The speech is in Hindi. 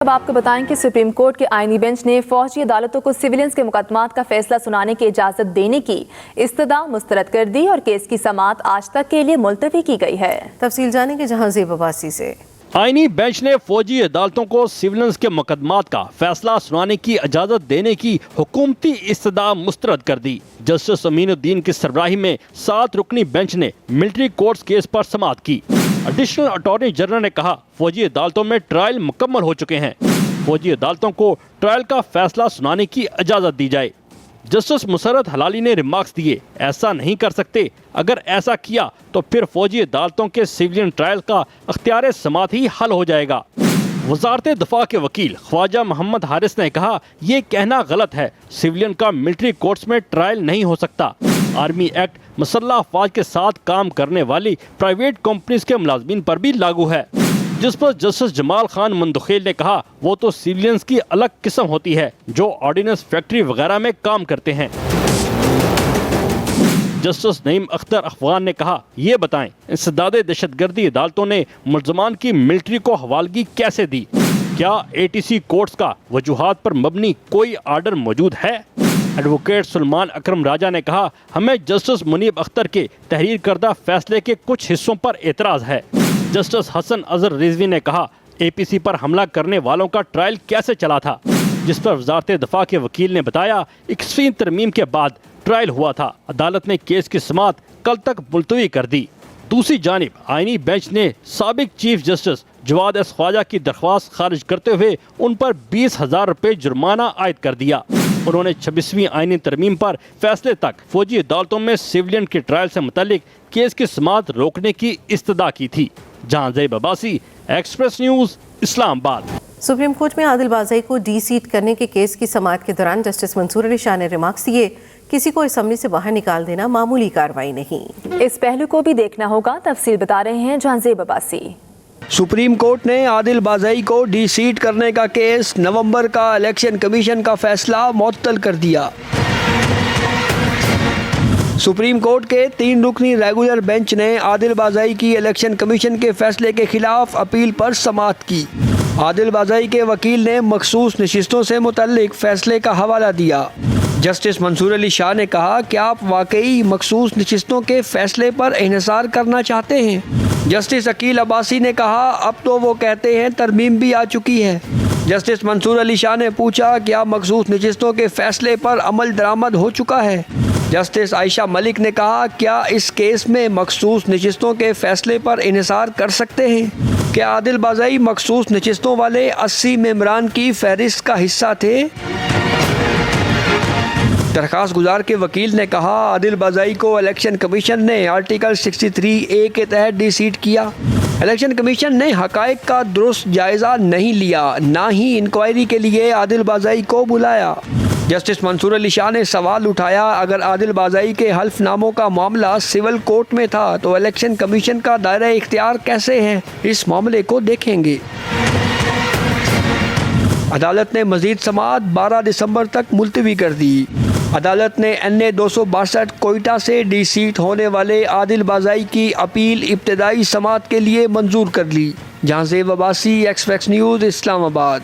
अब आपको बताएं कि सुप्रीम कोर्ट के आईनी बेंच ने फौजी अदालतों को सिविलियंस के मुकदमात का फैसला सुनाने की इजाजत देने की इस्तदा मुस्तरद कर दी और केस की समाअत आज तक के लिए मुलतवी की गई है। तफसील जानेंगे जहां ज़ेब अब्बासी से। आईनी बेंच ने फौजी अदालतों को सिविलियंस के मुकदमात का फैसला सुनाने की इजाजत देने की हुकूमती इस्तदा मुस्तरद कर दी। जस्टिस अमीनुद्दीन की सरबराही में 7 रुकनी बेंच ने मिलिट्री कोर्ट्स केस पर समाअत की। एडिशनल अटॉर्नी जनरल ने कहा, फौजी अदालतों में ट्रायल मुकम्मल हो चुके हैं, फौजी अदालतों को ट्रायल का फैसला सुनाने की इजाजत दी जाए। जस्टिस मुसर्रत हलाली ने रिमार्क्स दिए, ऐसा नहीं कर सकते, अगर ऐसा किया तो फिर फौजी अदालतों के सिविलियन ट्रायल का अख्तियार समाअत ही हल हो जाएगा। वजारत दफा के वकील ख्वाजा मोहम्मद हारिस ने कहा, ये कहना गलत है, सिविलियन का मिलिट्री कोर्ट्स में ट्रायल नहीं हो सकता। आर्मी एक्ट मसल्ह अफवाज के साथ काम करने वाली प्राइवेट कंपनीज के मुलाजमीन पर भी लागू है, जिस पर जस्टिस जमाल खान मंदखेल ने कहा, वो तो सिविलियंस की अलग किस्म होती है जो ऑर्डिनेंस फैक्ट्री वगैरह में काम करते हैं। जस्टिस नईम अख्तर अफगान ने कहा, ये बताएं, इंसदादे दहशतगर्दी अदालतों ने मुल्ज़मान की मिलिट्री को हवालगी कैसे दी? क्या ATC कोर्ट्स का वजूहात पर मबनी कोई आर्डर मौजूद है? एडवोकेट सुलेमान अकरम राजा ने कहा, हमें जस्टिस मुनीब अख्तर के तहरीर करदा फैसले के कुछ हिस्सों पर एतराज़ है। जस्टिस हसन अजहर रिजवी ने कहा, APC पर हमला करने वालों का ट्रायल कैसे चला था? जिस पर वजारत दफा के वकील ने बताया, 21वीं तरमीम के बाद ट्रायल हुआ था। अदालत ने केस की समाअत कल तक मुलतवी कर दी। दूसरी जानिब आईनी बेंच ने साबिक chief justice Jawad S Khawaja की दरख्वास्त खारिज करते हुए उन पर 20,000 रुपये जुर्माना आयद कर दिया। उन्होंने 26वीं आईनी तरमीम पर फैसले तक फौजी अदालतों में सिविलियन के ट्रायल से मुतालिक केस की समाअत रोकने की इस्तदा की थी। जहां ज़ेब Abbasi, express news, Islamabad. Supreme court में आदिल बाज़ई को डी-सीट करने के केस की समाअत के दौरान जस्टिस मंसूर अली शाह ने रिमार्क्स दिए, किसी को असेंबली से बाहर निकाल देना मामूली कार्रवाई नहीं। इस पहलू को भी देखना होगा, तफसील बता रहे हैं जहां ज़ेब अब्बासी। सुप्रीम कोर्ट ने आदिल बाज़ई को डी-सीट करने का केस नवंबर का इलेक्शन कमीशन का फैसला मुअत्तल कर दिया। सुप्रीम कोर्ट के 3 रुकनी रेगुलर बेंच ने आदिल बाज़ई की इलेक्शन कमीशन के फैसले के खिलाफ अपील पर समाअत की। आदिल बाज़ई के वकील ने मखसूस नशिस्तों से मुतल्लिक फैसले का हवाला दिया। जस्टिस मंसूर अली शाह ने कहा, क्या आप वाकई मखसूस नशिस्तों के फैसले पर इन्हिसार करना चाहते हैं? जस्टिस अकील अब्बासी ने कहा, अब तो वो कहते हैं तरमीम भी आ चुकी है। जस्टिस मंसूर अली शाह ने पूछा, क्या मखसूस नशिस्तों के फैसले पर अमल दरामद हो चुका है? जस्टिस आयशा मलिक ने कहा, क्या इस केस में मखसूस नशिस्तों के फैसले पर इन्हिसार कर सकते हैं? क्या आदिल बाज़ई मखसूस नशिस्तों वाले 80 मेंबरान की फहरिस्त का हिस्सा थे? दरख्वास्त गुजार के वकील ने कहा, आदिल बाज़ई को इलेक्शन कमीशन ने आर्टिकल 63A के तहत डी-सीट किया। इलेक्शन कमीशन ने हकायक का दुरुस्त जायज़ा नहीं लिया, ना ही इंक्वायरी के लिए आदिल बाज़ई को बुलाया। जस्टिस मंसूर अली शाह ने सवाल उठाया, अगर आदिल बाज़ई के हल्फनामों का मामला सिविल कोर्ट में था तो इलेक्शन कमीशन का दायरा इख्तियार कैसे है? इस मामले को देखेंगे। अदालत ने मजीद समाअत 12 दिसंबर तक मुलतवी कर दी। अदालत ने NA 262 कोयटा से डी-सीट होने वाले आदिल बाज़ई की अपील इब्तदाई समाअत के लिए मंजूर कर ली। जहां ज़ेब अब्बासी, एक्सप्रेस न्यूज़, इस्लामाबाद।